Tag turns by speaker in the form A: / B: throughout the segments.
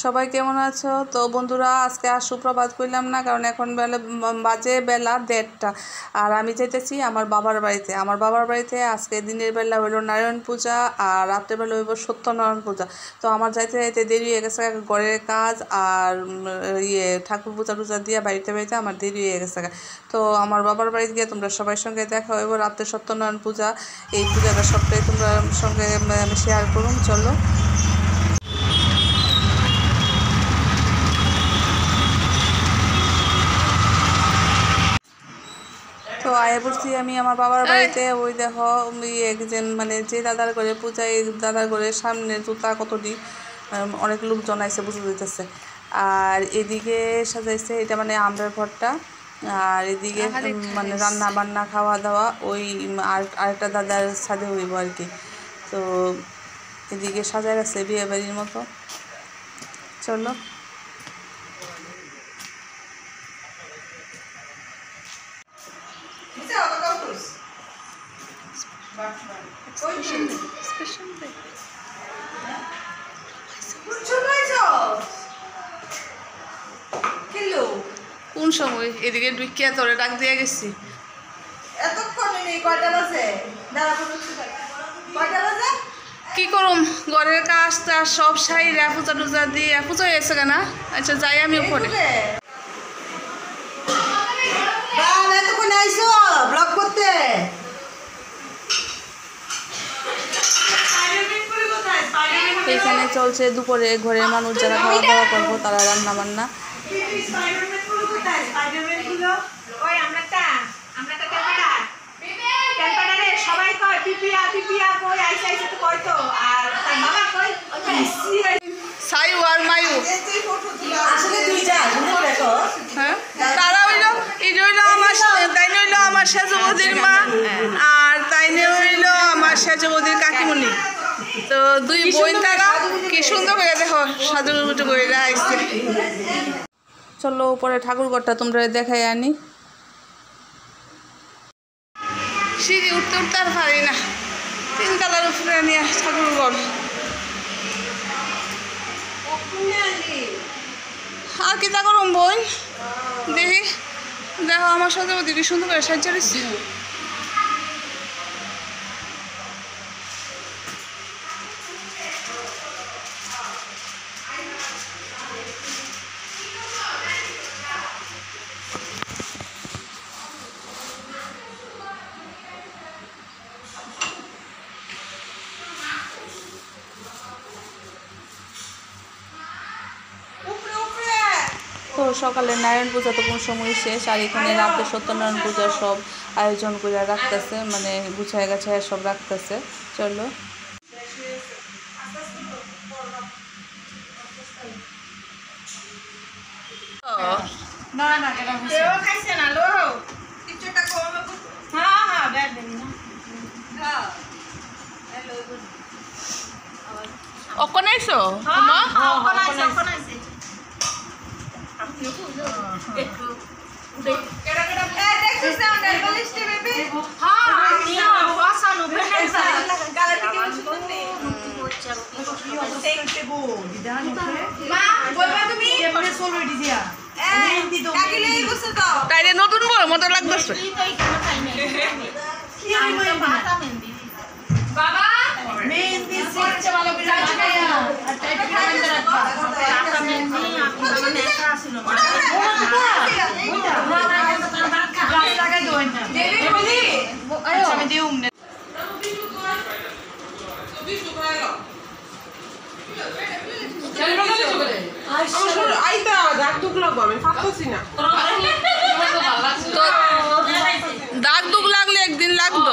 A: সবাই কেমন আছো? তো বন্ধুরা, আজকে আর সুপ্রভাত করলাম না, কারণ এখন বাজে বেলা 1:30। আর আমি যেতেছি আমার বাবার বাড়িতে। আমার বাবার বাড়িতে আজকে দিনের বেলা হইলো নারায়ণ পূজা, আর রাত্রেবেলা হইব সত্যনারায়ণ পূজা। তো আমার যাইতে যাইতে দেরি হয়ে গেছে, ঘরের কাজ আর ঠাকুর পূজা টুজা দিয়ে বাড়িতে বাড়িতে আমার দেরি হয়ে গেছে। তো আমার বাবার বাড়িতে গিয়ে তোমরা সবার সঙ্গে দেখা হইব রাত্রে সত্যনারায়ণ পূজা। এই পূজাটা সবটাই তোমরা সঙ্গে আমি শেয়ার করুন, চলো। তো আয়া পড়ছি আমি আমার বাবার বাড়িতে। ওই দেখো একজন যে দাদার ঘরে পূজা, এই দাদার ঘরের সামনে জুতা কতটি অনেক লোকজন আইসে বুঝে দিতেছে। আর এদিকে সাজাইছে, এটা আমরার ঘরটা। আর এদিকে রান্না বান্না খাওয়া দাওয়া ওই আরেকটা দাদার ছাদে হইব আর কি। তো এদিকে সাজায় রাখছে বিয়ে বাড়ির মতো, চলো। কোন সময় এদিকে ঢুকিয়া তোরে ডাক দিয়ে গেছি? কি করুম, ঘরের কাজ টাজ সব সাইরা পূজা টুজা দিয়ে পূজা হয়েছে কেনা। আচ্ছা যাই আমি উপরে। এখানে চলছে দুপুরে ঘরের মানুষ যারা খাওয়া দাওয়া করবো তারা রান্না বান্না। সাইউ আর মায়ু হ্যাঁ, তারা হইলো এটা হইলো আমার, তাই হইলো আমার সেজবদির মা, আর তাইনে হইলো আমার সেজবদির কাকিমণি। তো দুই বোন, তারা কি সুন্দর করে দেখো সাজুগুজু করে আসছে। চলো উপরে ঠাকুর ঘরটা তোমরা দেখাই আনি। সিঁড়ি উঠতে উঠতে আর পারি না, 3 তলার উপরে নিয়ে ঠাকুর ঘর। আর কি তা করুম বোন, দেখি দেখো আমার সাথে কি সুন্দর করে সাহায্য দিচ্ছে। তো সকালে নারায়ণ পূজা তো কোন সময় শেষ, আর এখানে রাতে সত্যনারায়ণ পূজার সব আয়োজন করে রাখতেছে, গুছায় গাছায় সব রাখতেছে। চলো। অকনাইছো তাইলে নতুন বড় মতো লাগতেছে। দাগ দুগ লাগলে একদিন লাগতো।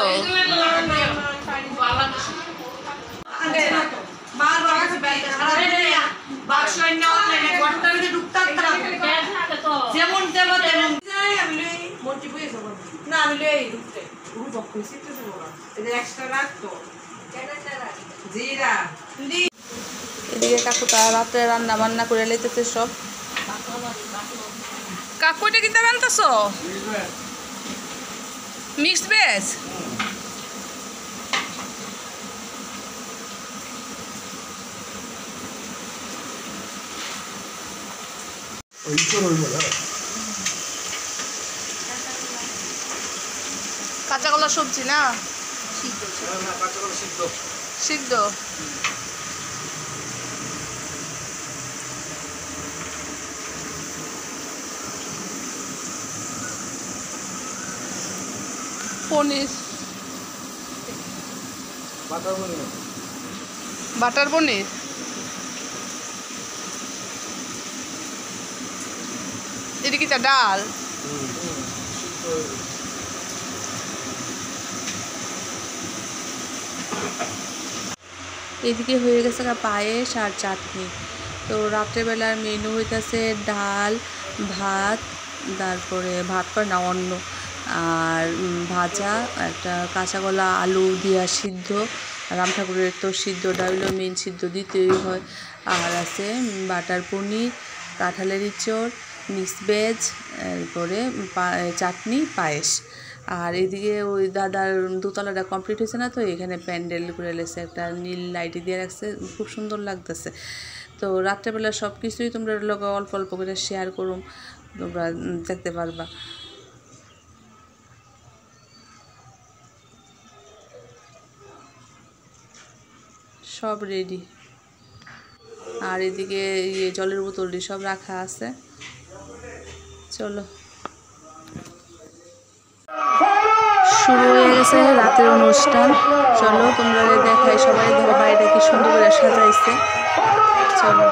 A: এদিকে কাকুটা রাত্রে রান্না বান্না করে লেতেছে সব। কাকু এটা কিনতে রান্তাছ? Mixed veg. কাঁচা কলা সবজি না সিদ্ধ। পনির বাটার পনির এটা কি ডাল? এদিকে হয়ে গেছে পায়েস আর চাটনি। তো রাত্রেবেলার মেনু হইতেছে ডাল, ভাত, তারপরে ভাত করে না অন্য, আর ভাজা, একটা কাঁচা কলা আলু দিয়া সিদ্ধ। রাম ঠাকুরের তো সিদ্ধটা হইলো মেন, সিদ্ধ দিতেই হয়। আর আছে বাটার পনির, কাঁঠালের ইঁচড়, মিক্স ভেজ, এরপরে চাটনি, পায়েস। আর এদিকে ওই দাদার দোতলাটা কমপ্লিট হয়েছে না, তো এখানে প্যান্ডেল করে লেছে, একটা নীল লাইট দিয়ে রাখছে, খুব সুন্দর লাগতেছে। তো রাত্রেবেলা সব কিছুই তোমরা লোক অল্প অল্প করে শেয়ার করুম, তোমরা দেখতে পারবা। সব রেডি। আর এদিকে জলের বোতলটি সব রাখা আছে। চলো, শুরু হয়ে গেছে রাতের অনুষ্ঠান। চলো তোমরা দেখাই, সবাই দেখো বাড়িটা কি সুন্দর করে সাজাইছে। চলো।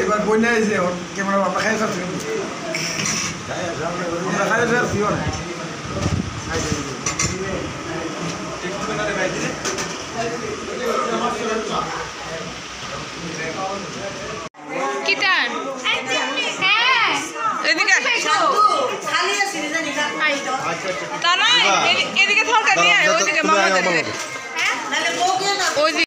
B: এবার বন্যা এসে ক্যামেরা আমরা খাই খাচ্ছি আমরা খাই খাচ্ছি
C: কিটান
A: এদিকে তা নয় এদিকে থাকা নিয়ে ওইদিকে মামাদের ওইদিকে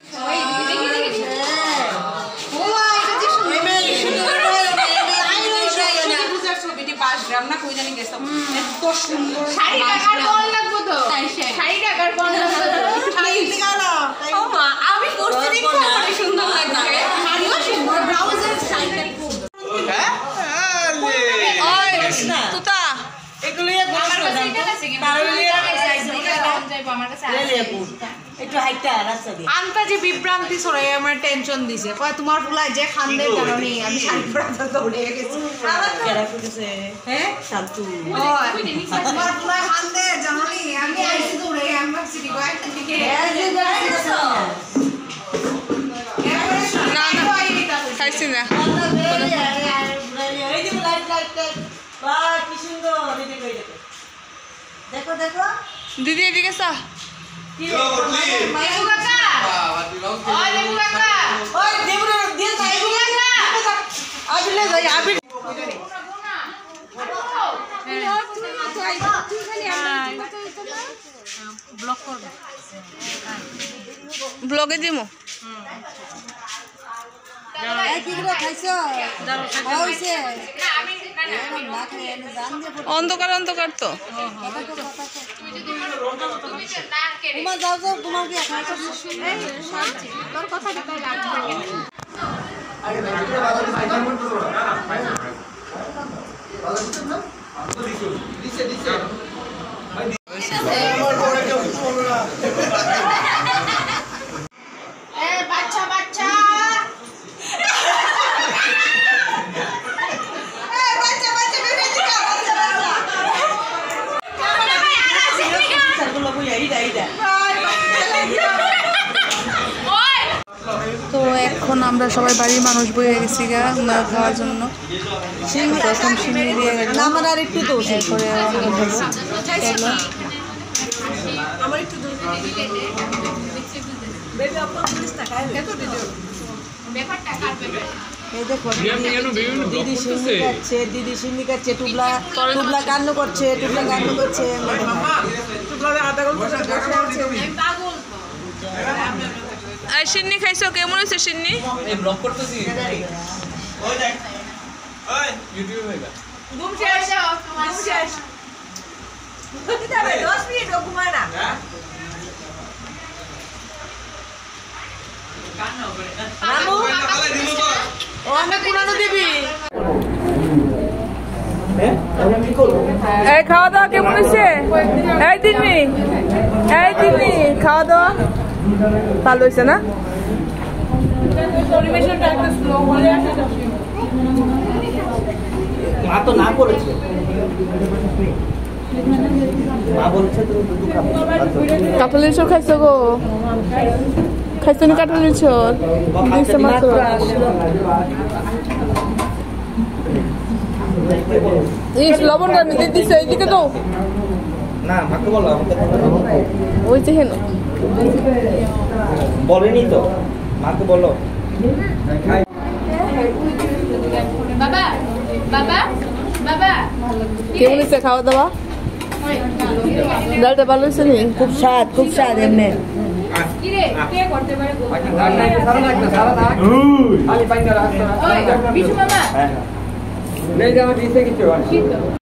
C: বিভ্রান্তি ছড়াই আমার টেনশন দিছে কয় তোমার ফুলাই যে খান্দে জানি আমি শাড়ি পরাতে দৌড়ে গেছি হ্যাঁ শান্তু তোমার ফুলাই খান্দে জানি আমি আইছি দৌড়ে আমি ভাবছি কি কয় একটা দিকে
A: না না খাইছি না
D: দেখো দেখো
A: দিদি এদিকে চা ব্লগে দিমু অন্ধকার অন্ধকার তো
C: বাচ্চা বাচ্চা
A: তো এখন আমরা সবাই বাড়ির মানুষ বয়ে গেছি গা খাওয়ার জন্য প্রথম সিঙ্গি দিয়ে গেল
D: আমার আর একটু তো
A: এরপরে
D: এই দেখো দিদি সিন্নি খাচ্ছে দিদি সিন্নি খাচ্ছে টুবলা টুবলা কান্না করছে টুবলা কান্না করছে
A: সিন্নি খাইছো কেমন হয়েছে সিন্নি
E: ব্লগ করতেছি ওই দেখ ওই ইউটিউবে হইবা
C: ঘুম শেষ ঘুম শেষ 10 মিনিট ঘুমায় না
D: রামু ও আমি পুরানো দিবি
A: এই খাওয়া দাওয়া কেমন হয়েছে এই দিননি খাওয়া দাওয়া ভালো হয়েছে না
E: মা তো না করেছে মা বলছে তুমি দুধ খাবে
A: কাঁঠালের চোর খাইছো গো খাইছো না কাঁঠালের চোর দিচ্ছে মাত্র লবণ করে দিতে দিচ্ছে এইদিকে তো
E: না মাকে বলো আমাকে
A: ওই যে হেন
E: বলেনি তো মাকে বলো
C: বাবা বাবা বাবা
A: কেমন হয়েছে খাওয়া দাওয়া ডালটা ভালো হয়েছে নি
D: খুব স্বাদ এমনি
C: কি রে কে করতে পারে গো বিশু মামা
E: হ্যাঁ